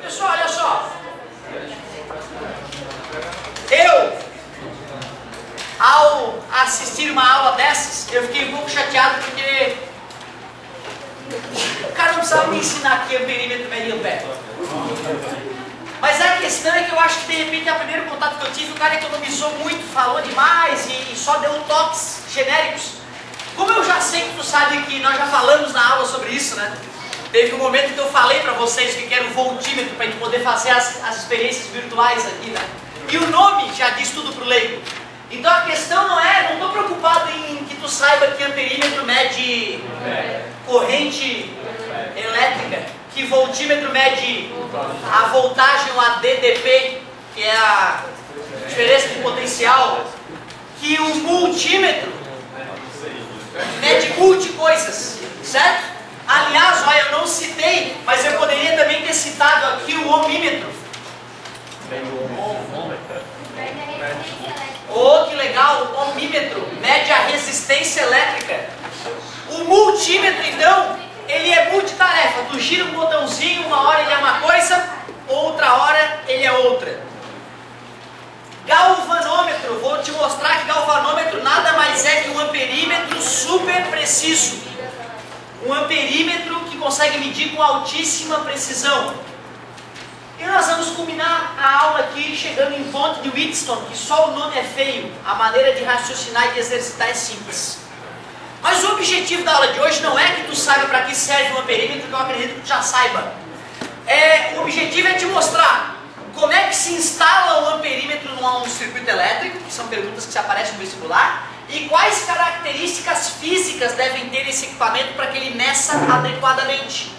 Pessoal, olha só. Eu, ao assistir uma aula dessas, eu fiquei um pouco chateado porque o cara não precisava me ensinar aqui o perímetro médio e ampere. Mas a questão é que eu acho que de repente, o primeiro contato que eu tive, o cara economizou muito, falou demais e só deu toques genéricos. Como eu já sei que tu sabe que nós já falamos na aula sobre isso, né? Teve um momento que eu falei para vocês que era o voltímetro, para a gente poder fazer as experiências virtuais aqui, né? E o nome já diz tudo para o leigo. Então a questão não estou preocupado em que tu saiba que amperímetro mede corrente elétrica, que voltímetro mede a voltagem, o ADDP, que é a diferença de potencial, que o multímetro mede multi-coisas, certo? Aliás, olha, eu não citei, mas eu poderia também ter citado aqui o ohmímetro. Oh, que legal, o ohmímetro mede a resistência elétrica. O multímetro, então, ele é multitarefa. Tu gira um botãozinho, uma hora ele é uma coisa, outra hora ele é outra. Galvanômetro, vou te mostrar que galvanômetro nada mais é que um amperímetro super preciso. Um amperímetro que consegue medir com altíssima precisão. E nós vamos culminar a aula aqui chegando em Ponte de Wheatstone, que só o nome é feio, a maneira de raciocinar e de exercitar é simples. Mas o objetivo da aula de hoje não é que tu saiba para que serve um amperímetro, que eu acredito que tu já saiba. O objetivo é te mostrar como é que se instala um amperímetro num circuito elétrico, que são perguntas que se aparecem no vestibular, e quais características físicas devem ter esse equipamento para que ele meça adequadamente.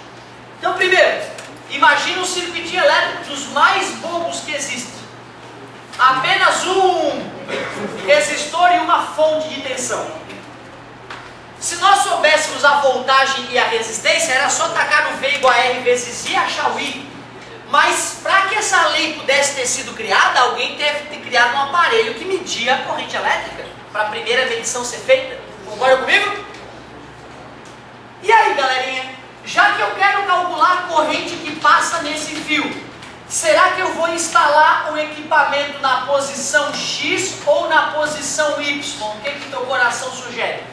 Então, primeiro, imagina um circuitinho elétrico dos mais bobos que existem. Apenas um resistor e uma fonte de tensão. Se nós soubéssemos a voltagem e a resistência, era só tacar no V igual a R vezes I e achar o I. Mas para que essa lei pudesse ter sido criada, alguém teve que ter criado um aparelho que media a corrente elétrica, para a primeira medição ser feita. Concorda comigo? E aí, galerinha? Já que eu quero calcular a corrente que passa nesse fio, será que eu vou instalar o equipamento na posição X ou na posição Y? O que teu coração sugere?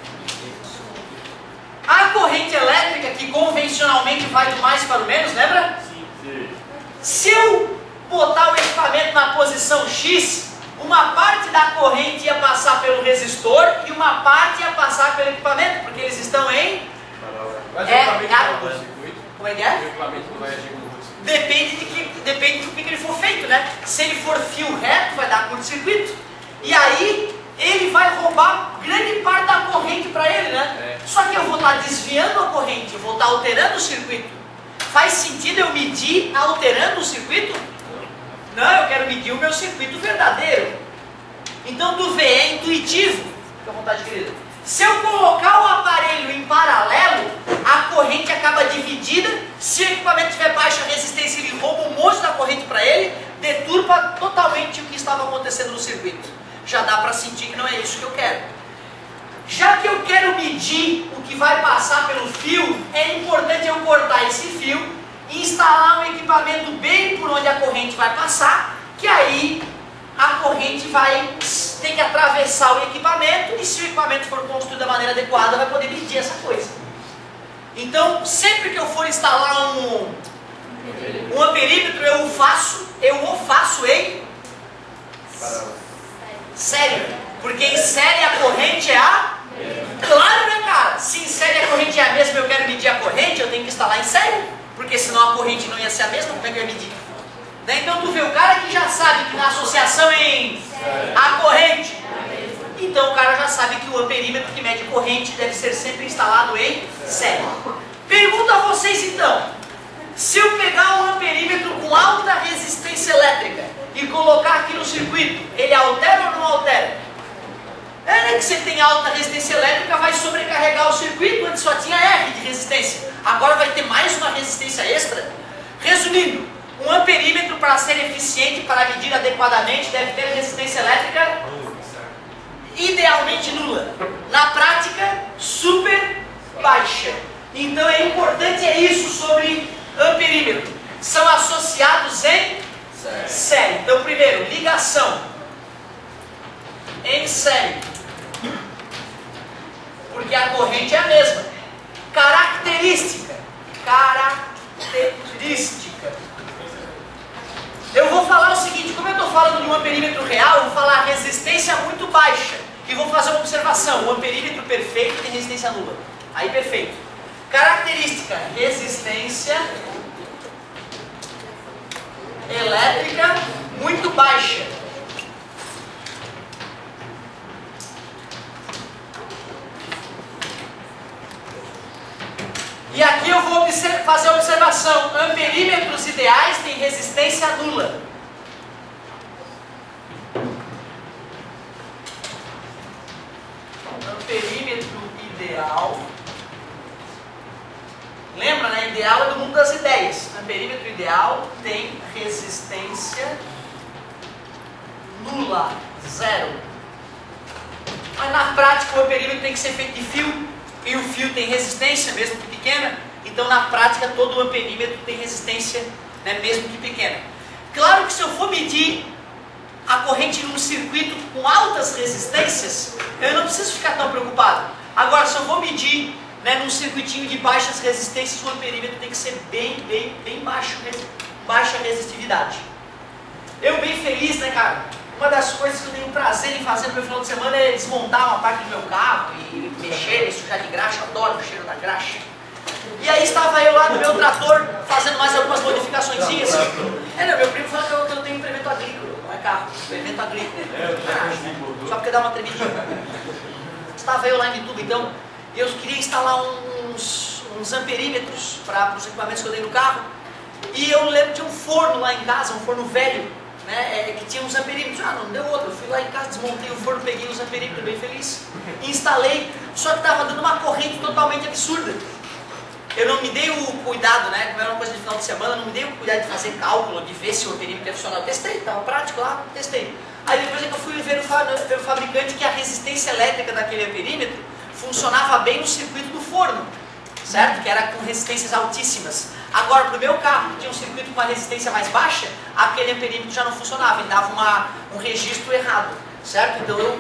A corrente elétrica, que convencionalmente vai do mais para o menos, lembra? Sim. Se eu botar o equipamento na posição X, uma parte da corrente ia passar pelo resistor e uma parte ia passar pelo equipamento, porque eles estão em... Como é que é? Depende do que ele for feito, né? Se ele for fio reto, vai dar curto-circuito. E aí, ele vai roubar grande parte da corrente para ele, né? Só que eu vou estar desviando a corrente, eu vou estar alterando o circuito. Faz sentido eu medir alterando o circuito? Não, eu quero medir o meu circuito verdadeiro. Então, tu vê, é intuitivo. Fica à vontade, querido. Se eu colocar o aparelho em paralelo, a corrente acaba dividida. Se o equipamento tiver baixa resistência, ele rouba um monte da corrente para ele, deturpa totalmente o que estava acontecendo no circuito. Já dá para sentir que não é isso que eu quero. Já que eu quero medir o que vai passar pelo fio, é importante eu cortar esse fio e instalar um equipamento bem por onde a corrente vai passar, que aí a corrente vai ter que atravessar o equipamento, e se o equipamento for construído da maneira adequada, vai poder medir essa coisa. Então, sempre que eu for instalar um amperímetro, eu o faço em série. Porque em série a corrente é a... Claro, né, cara? Se em série a corrente é a mesma e eu quero medir a corrente, eu tenho que instalar em série. Porque senão a corrente não ia ser a mesma, como é que eu ia medir? Então tu vê, o cara que já sabe que na associação em a corrente, então o cara já sabe que o amperímetro que mede corrente deve ser sempre instalado em série. Pergunto a vocês então, se eu pegar um amperímetro com alta resistência elétrica e colocar aqui no circuito, ele altera ou não altera? É que você tem alta resistência elétrica, vai sobrecarregar o circuito, antes só tinha R de resistência, agora vai ter mais uma resistência extra. Resumindo, um amperímetro, para ser eficiente, para medir adequadamente, deve ter resistência elétrica idealmente nula. Na prática, super baixa. Então é importante isso sobre amperímetro. São associados em série. Então primeiro, ligação em série. Porque a corrente é a mesma. Característica. Eu vou falar o seguinte, como eu estou falando de um amperímetro real, eu vou falar resistência muito baixa. E vou fazer uma observação, o amperímetro perfeito tem resistência nula. Aí perfeito. Característica, resistência elétrica muito baixa. E aqui eu vou fazer a observação, amperímetros ideais têm resistência nula. Amperímetro ideal. Lembra, né? Ideal é do mundo das ideias. Amperímetro ideal tem resistência nula, zero. Mas na prática o amperímetro tem que ser feito de fio. E o fio tem resistência, mesmo que pequena. Então na prática todo o amperímetro tem resistência, né, mesmo que pequena. Claro que se eu for medir a corrente num circuito com altas resistências, eu não preciso ficar tão preocupado. Agora se eu vou medir, né, num circuitinho de baixas resistências, o amperímetro tem que ser bem baixo, baixa resistividade. Eu bem feliz, né, cara? Uma das coisas que eu tenho prazer em fazer no meu final de semana é desmontar uma parte do meu carro e mexer, sujar de graxa. Eu adoro o cheiro da graxa. E aí estava eu lá no meu trator fazendo mais algumas modificaçõezinhas. Meu primo falou que eu tenho implemento agrícola, não é carro, implemento agrícola. Só porque dá uma tremidinha. Estava eu lá em Ituba, então, e eu queria instalar uns amperímetros para os equipamentos que eu dei no carro. E eu lembro que tinha um forno lá em casa, um forno velho, né, que tinha uns amperímetros. Não deu outro. Eu fui lá em casa, desmontei o forno, peguei os amperímetros, bem feliz, instalei, só que estava dando uma corrente totalmente absurda. Eu não me dei o cuidado, né, como era uma coisa de final de semana, não me dei o cuidado de fazer cálculo, de ver se o amperímetro ia funcionar. Eu testei, estava prático lá, testei. Aí depois é que eu fui ver no fabricante que a resistência elétrica daquele amperímetro funcionava bem no circuito do forno, certo? Que era com resistências altíssimas. Agora, para o meu carro, que tinha um circuito com uma resistência mais baixa, aquele amperímetro já não funcionava, ele dava um registro errado, certo? Então,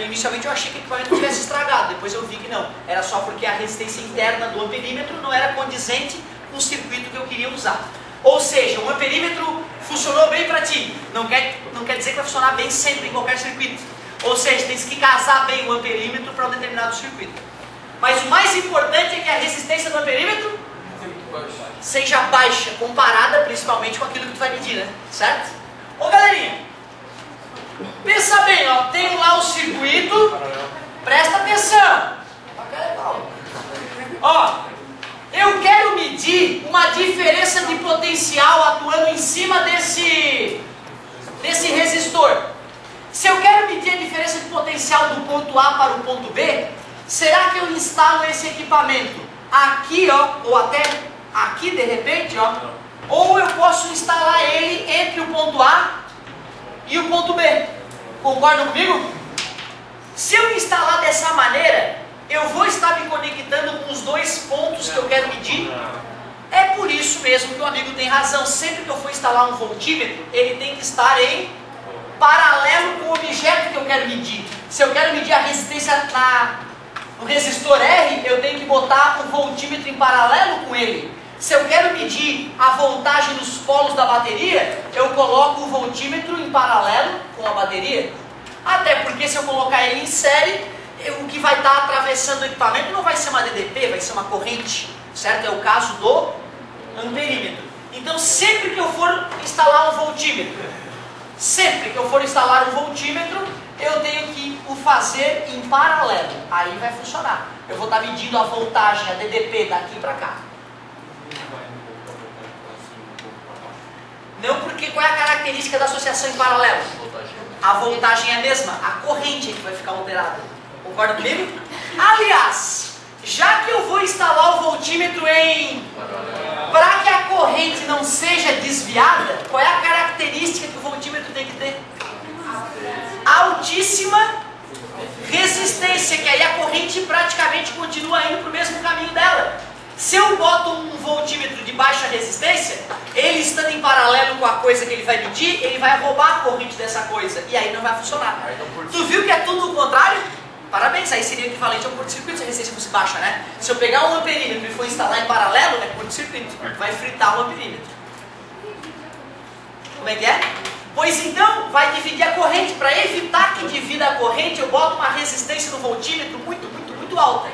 inicialmente eu achei que o equipamento tivesse estragado, depois eu vi que não. Era só porque a resistência interna do amperímetro não era condizente com o circuito que eu queria usar. Ou seja, o amperímetro funcionou bem para ti, não quer dizer que vai funcionar bem sempre em qualquer circuito. Ou seja, tem que casar bem o amperímetro para um determinado circuito. Mas o mais importante é que a resistência do amperímetro seja baixa, comparada principalmente com aquilo que tu vai medir, né? Certo? Ô galerinha, pensa bem, ó, tem lá o circuito, presta atenção. Ó, eu quero medir uma diferença de potencial atuando em cima desse resistor. Se eu quero medir a diferença de potencial do ponto A para o ponto B, será que eu instalo esse equipamento aqui, ó, ou até aqui de repente, ó, ou eu posso instalar ele entre o ponto A e o ponto B? Concordam comigo? Se eu instalar dessa maneira, eu vou estar me conectando com os dois pontos que eu quero medir. É por isso mesmo que o amigo tem razão. Sempre que eu for instalar um voltímetro, ele tem que estar em paralelo com o objeto que eu quero medir. Se eu quero medir a resistência no resistor R, eu tenho que botar o voltímetro em paralelo com ele. Se eu quero medir a voltagem dos polos da bateria, eu coloco o voltímetro em paralelo com a bateria. Até porque se eu colocar ele em série, o que vai estar atravessando o equipamento não vai ser uma DDP, vai ser uma corrente, certo? É o caso do amperímetro. Então sempre que eu for instalar um voltímetro, eu tenho que o fazer em paralelo. Aí vai funcionar. Eu vou estar medindo a voltagem, a DDP daqui para cá. Não, porque qual é a característica da associação em paralelo? A voltagem é a mesma, a corrente é que vai ficar alterada. Concorda comigo? Aliás, já que eu vou instalar o voltímetro para que a corrente não seja desviada, qual é a característica que o voltímetro tem que ter? Altíssima resistência, que aí a corrente praticamente continua indo para o mesmo caminho dela. Se eu boto um voltímetro de baixa resistência, ele estando em paralelo com a coisa que ele vai medir, ele vai roubar a corrente dessa coisa, e aí não vai funcionar. Tu viu que é tudo o contrário? Parabéns, aí seria equivalente ao curto-circuito se a resistência fosse baixa, né? Se eu pegar um amperímetro e for instalar em paralelo, é curto-circuito, vai fritar o amperímetro. Como é que é? Pois então, vai dividir a corrente. Para evitar que divida a corrente, eu boto uma resistência no voltímetro muito alta.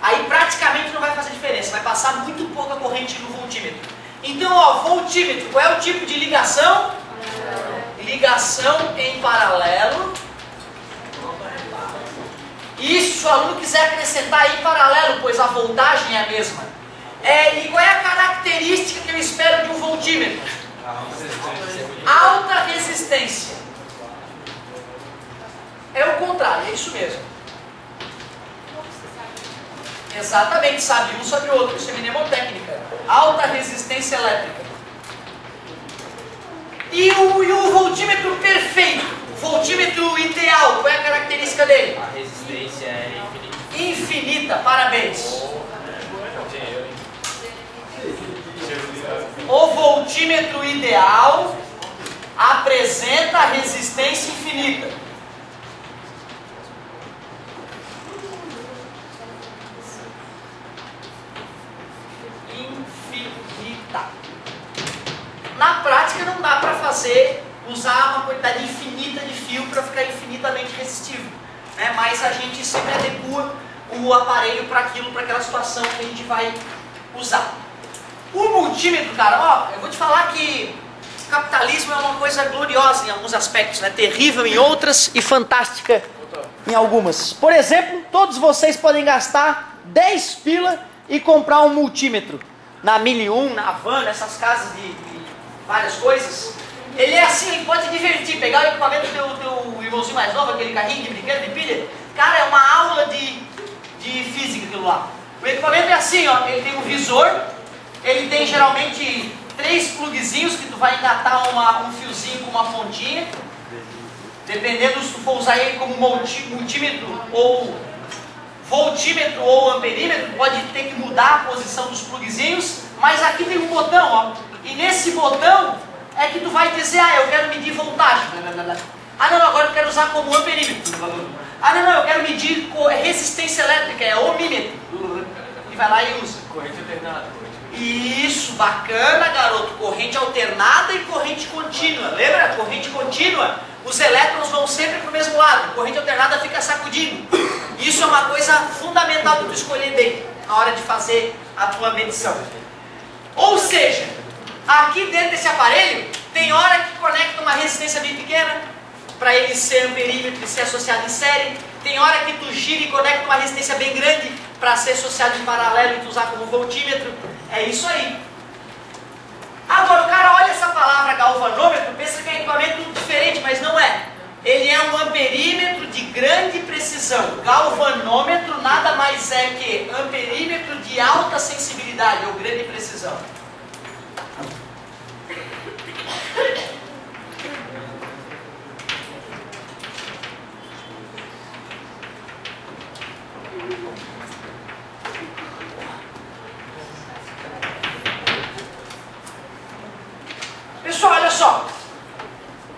Aí praticamente não vai fazer diferença, vai passar muito pouca corrente no voltímetro. Então, ó, voltímetro, qual é o tipo de ligação? Ligação em paralelo. E se o aluno quiser acrescentar em paralelo, pois a voltagem é a mesma. E qual é a característica que eu espero de um voltímetro? Alta resistência. É o contrário, é isso mesmo. Exatamente, sabe um sobre o outro, isso é mnemotécnica. Alta resistência elétrica. E o voltímetro perfeito, o voltímetro ideal, qual é a característica dele? A resistência é infinita. Infinita, parabéns. O voltímetro ideal apresenta a resistência infinita. Infinita. Na prática não dá para usar uma quantidade infinita de fio para ficar infinitamente resistivo, né? Mas a gente sempre adequa o aparelho para aquela situação que a gente vai usar. O multímetro, cara, ó, eu vou te falar que o capitalismo é uma coisa gloriosa em alguns aspectos, né? Terrível em outras e fantástica em algumas. Por exemplo, todos vocês podem gastar 10 pila e comprar um multímetro na 1001, na Havan, nessas casas de várias coisas. Ele é assim, ele pode te divertir, pegar o equipamento do teu irmãozinho mais novo, aquele carrinho de brinquedo de pilha. Cara, é uma aula de física aquilo lá. O equipamento é assim, ó, ele tem um visor, ele tem geralmente 3 plugzinhos que tu vai engatar um fiozinho com uma pontinha. Dependendo se tu for usar ele como multímetro ou voltímetro ou amperímetro, pode ter que mudar a posição dos plugzinhos. Mas aqui tem um botão, ó, e nesse botão é que tu vai dizer, eu quero medir voltagem. Ah não, agora eu quero usar como amperímetro. Ah não, eu quero medir resistência elétrica, é ohmímetro. E vai lá e usa. Corrente alternada. Isso, bacana, garoto. Corrente alternada e corrente contínua. Lembra? Corrente contínua, os elétrons vão sempre para o mesmo lado. Corrente alternada fica sacudindo. Isso é uma coisa fundamental de tu escolher bem na hora de fazer a tua medição. Ou seja, aqui dentro desse aparelho, tem hora que conecta uma resistência bem pequena, para ele ser amperímetro e ser associado em série. Tem hora que tu gira e conecta uma resistência bem grande, para ser associado em paralelo e tu usar como voltímetro. É isso aí. Agora o cara olha essa palavra galvanômetro, pensa que é um equipamento diferente, mas não é. Ele é um amperímetro de grande precisão. Galvanômetro nada mais é que amperímetro de alta sensibilidade ou grande precisão. Pessoal, olha só.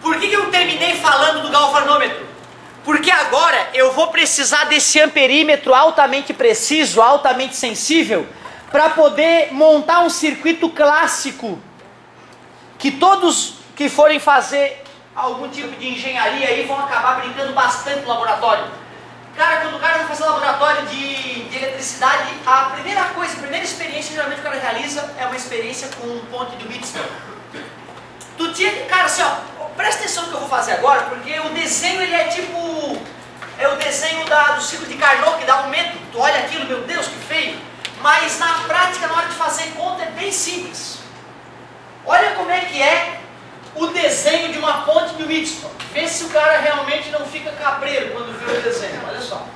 Por que eu terminei falando do galvanômetro? Porque agora eu vou precisar desse amperímetro altamente preciso, altamente sensível, para poder montar um circuito clássico que todos que forem fazer algum tipo de engenharia aí vão acabar brincando bastante no laboratório. Cara, quando o cara vai fazer laboratório de eletricidade, a primeira experiência geralmente que o cara realiza é uma experiência com um ponte de Wheatstone. Tu tinha, cara, assim, ó, presta atenção no que eu vou fazer agora, porque o desenho ele é tipo, é o desenho do ciclo de Carnot, que dá um medo, tu olha aquilo, meu Deus, que feio, mas na prática, na hora de fazer conta, é bem simples. Olha como é que é o desenho de uma ponte de Wheatstone. Vê se o cara realmente não fica cabreiro quando vê o desenho, olha só.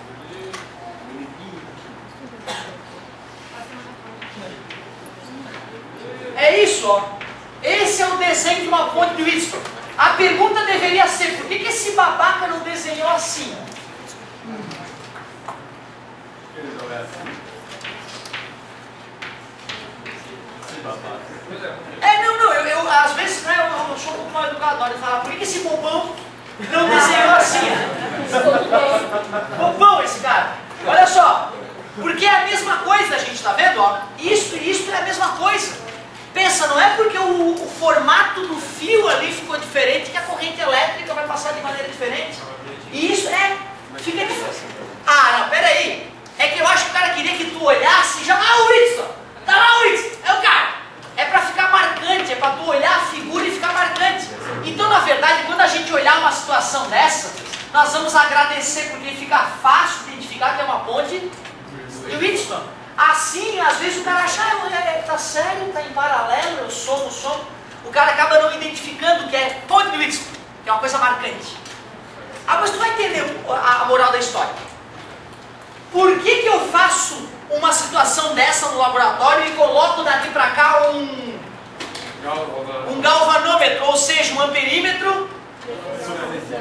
É isso, ó. Esse é o desenho de uma ponte de Wheatstone. A pergunta deveria ser, por que esse babaca não desenhou assim? Eu às vezes, né, eu sou um pouco mal educado na hora de falar, por que esse bobão não desenhou assim? Bobão esse cara. Olha só, porque é a mesma coisa, a gente está vendo, ó, isso e isso é a mesma coisa. Pensa, não é porque o formato do fio ali ficou diferente que a corrente elétrica vai passar de maneira diferente. E isso fica diferente. Ah, não, peraí. É que eu acho que o cara queria que tu olhasse e já, o Whitson, tá lá o Whitson, é o cara. É para ficar marcante, é para tu olhar a figura e ficar marcante. Então, na verdade, quando a gente olhar uma situação dessa, nós vamos agradecer porque fica fácil identificar que é uma ponte de Whitson. Assim, às vezes o cara acha, tá sério, tá em paralelo, eu somo. O cara acaba não identificando que é ponte de Whitson, que é uma coisa marcante. Ah, mas tu vai entender a moral da história. Por que eu faço uma situação dessa no laboratório e coloco daqui para cá um galvanômetro, ou seja, um amperímetro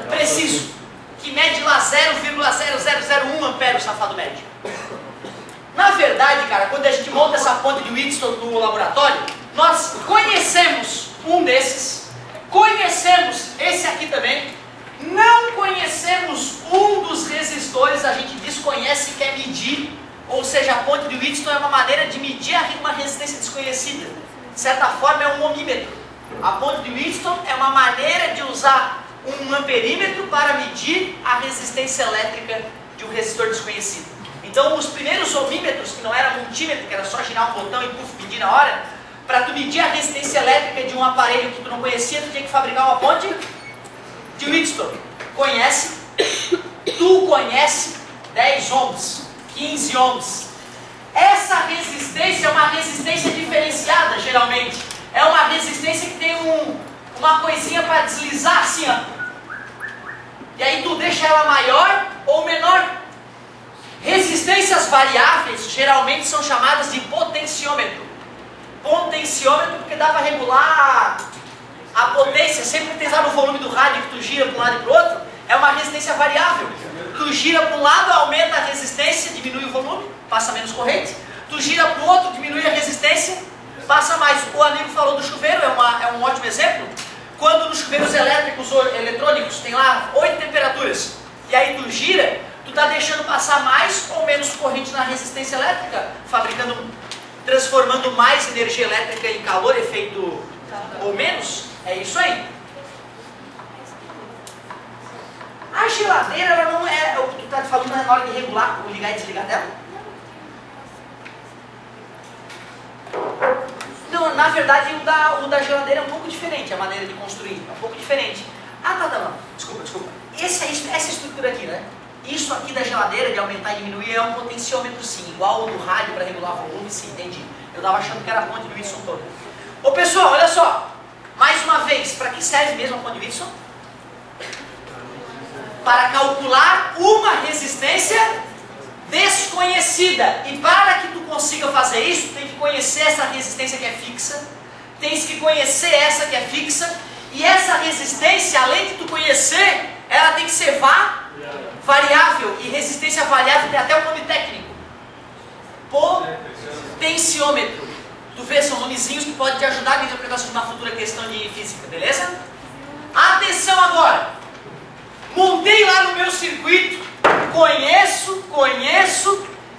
preciso, que mede lá 0,0001 ampere, o safado mede. Na verdade, cara, quando a gente monta essa ponte de Whitson no laboratório, nós conhecemos um desses, conhecemos esse aqui também, não conhecemos um dos resistores, a gente desconhece e quer medir, ou seja, a ponte de Whitson é uma maneira de medir uma resistência desconhecida. De certa forma é um ohmímetro. A ponte de Whitson é uma maneira de usar um amperímetro para medir a resistência elétrica de um resistor desconhecido. Então os primeiros ohmímetros, que não era multímetro, que era só girar um botão e medir na hora, para tu medir a resistência elétrica de um aparelho que tu não conhecia, tu tinha que fabricar uma ponte de Whitson. Conhece? Tu conhece 10 ohms, 15 ohms. Essa resistência é uma resistência diferenciada, geralmente. É uma resistência que tem uma coisinha para deslizar assim, ó. E aí tu deixa ela maior ou menor. Resistências variáveis geralmente são chamadas de potenciômetro. Potenciômetro porque dá para regular a potência. Sempre que tem lá no volume do rádio que tu gira para um lado e para o outro, é uma resistência variável. Tu gira para um lado, aumenta a resistência, diminui o volume, passa menos corrente. Tu gira para o outro, diminui a resistência, passa mais. O amigo falou do chuveiro, é um ótimo exemplo. Quando nos chuveiros elétricos ou eletrônicos tem lá 8 temperaturas, e aí tu gira, tu está deixando passar mais ou menos corrente na resistência elétrica, transformando mais energia elétrica em calor, efeito ou menos. É isso aí. A geladeira, ela não é o que tu está falando na hora de regular, o ligar e desligar dela? Não, na verdade o da geladeira é um pouco diferente, a maneira de construir, é um pouco diferente. Não, desculpa. Essa estrutura aqui, né? Isso aqui da geladeira, de aumentar e diminuir, é um potenciômetro sim, igual o do rádio para regular o volume, sim, entendi. Eu estava achando que era a ponte de Whitson toda. Ô pessoal, olha só, mais uma vez, para que serve mesmo a ponte de Whitson? Para calcular uma resistência desconhecida. E para que tu consiga fazer isso, tem que conhecer essa resistência que é fixa, tens que conhecer essa que é fixa, e essa resistência, além de tu conhecer, ela tem que ser variável, e resistência variável tem até o nome técnico. Potenciômetro. Tu vê, são nomezinhos que podem te ajudar na interpretação de uma futura questão de física, beleza? Atenção agora! Montei lá no meu circuito, conheço,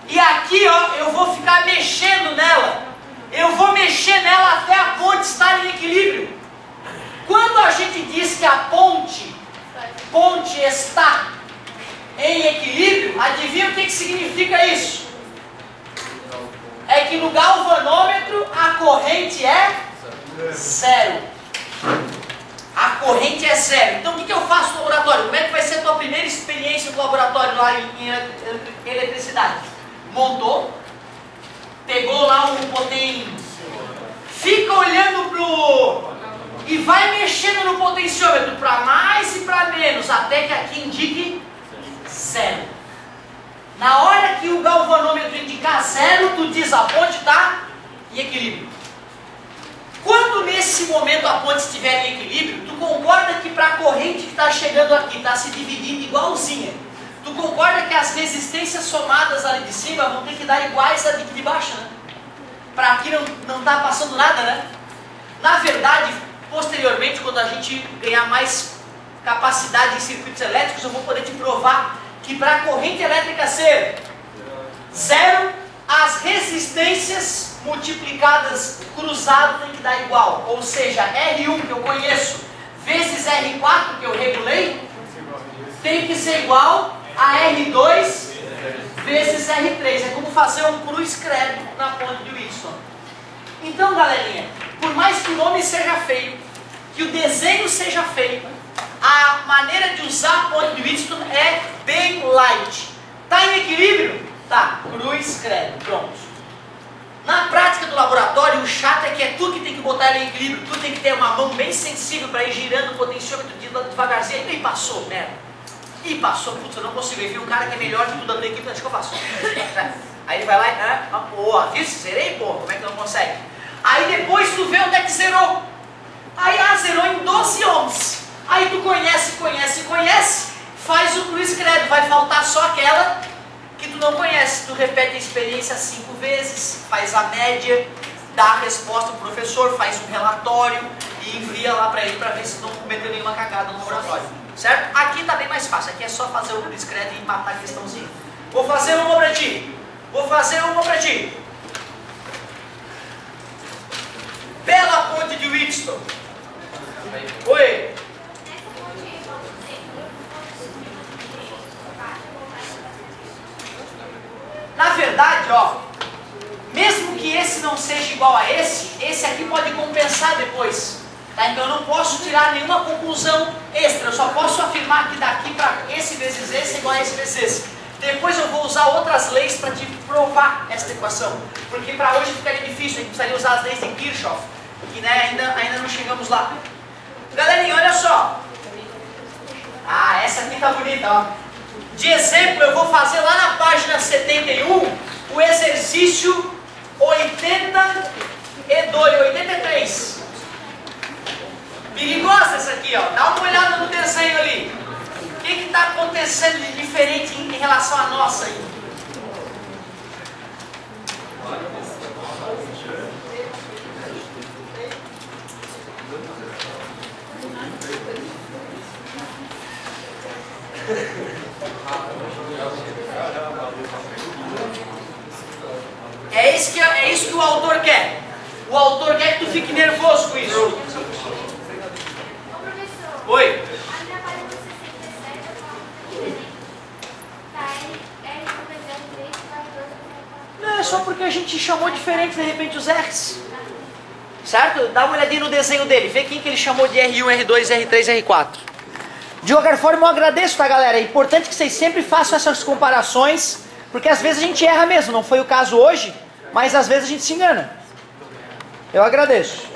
e aqui ó, eu vou ficar mexendo nela. Eu vou mexer nela até a ponte estar em equilíbrio. Quando a gente diz que a ponte está em equilíbrio, adivinha o que significa isso? É que no galvanômetro a corrente é zero. A corrente é zero. Então o que eu faço no laboratório? Como é que vai ser a tua primeira experiência no laboratório lá em eletricidade? Montou, pegou lá um potência, fica olhando e vai mexendo no potenciômetro para mais e para menos, até que aqui indique zero. Na hora que o galvanômetro indicar zero, tu diz a ponte está em equilíbrio. Quando nesse momento a ponte estiver em equilíbrio, tu concorda que para a corrente que está chegando aqui, está se dividindo igualzinha, tu concorda que as resistências somadas ali de cima vão ter que dar iguais a de baixo, né? para aqui não tá passando nada, né? Na verdade, posteriormente, quando a gente ganhar mais capacidade em circuitos elétricos, eu vou poder te provar que para a corrente elétrica ser zero, as resistências multiplicadas cruzado tem que dar igual. Ou seja, R1 que eu conheço vezes R4 que eu regulei tem que ser igual a R2 vezes R3. É como fazer um cruz credo na ponte de Wheatstone. Então, galerinha, por mais que o nome seja feio, que o desenho seja feio, a maneira de usar a ponte de Wheatstone é bem light. Tá em equilíbrio? Tá, cruz credo, pronto. Na prática do laboratório, o chato é que é tu que tem que botar ele em equilíbrio, tu tem que ter uma mão bem sensível para ir girando o potenciômetro devagarzinho. E passou, merda. E passou, putz, eu não consigo. Aí vi um cara que é melhor que tudo da tua equipe, acho que eu faço. Aí ele vai lá e, pô, viu, zerei, pô, como é que não consegue? Aí depois tu vê onde é que zerou. Aí, zerou em 12 ohms. Aí tu conhece, faz o cruz credo, vai faltar só aquela que tu não conhece. Tu repete a experiência 5 vezes, faz a média, dá a resposta pro professor, faz um relatório e envia lá para ele para ver se não cometeu nenhuma cagada no laboratório. Certo? Aqui tá bem mais fácil, aqui é só fazer o cruz credo e matar a questãozinha. Vou fazer uma pra ti. Bela ponte de Wheatstone. Oi. Na verdade, mesmo que esse não seja igual a esse aqui pode compensar depois. Tá? Então eu não posso tirar nenhuma conclusão extra, eu só posso afirmar que daqui para esse vezes esse é igual a esse vezes esse. Depois eu vou usar outras leis para te provar esta equação. Porque para hoje ficaria difícil, a gente precisaria usar as leis de Kirchhoff, que né, ainda não chegamos lá. Galerinha, olha só. Essa aqui tá bonita, ó. De exemplo, eu vou fazer lá na página 71 o exercício 83. Perigosa essa aqui, ó. Dá uma olhada no desenho ali. O que está acontecendo de diferente em relação à nossa aí? É isso que o autor quer. O autor quer que tu fique nervoso com isso. Oi. Não, é só porque a gente chamou diferente de repente os R's. Certo? Dá uma olhadinha no desenho dele. Vê quem que ele chamou de R1, R2, R3, R4. De qualquer forma, eu agradeço, tá, galera? É importante que vocês sempre façam essas comparações, porque às vezes a gente erra mesmo. Não foi o caso hoje, mas às vezes a gente se engana. Eu agradeço.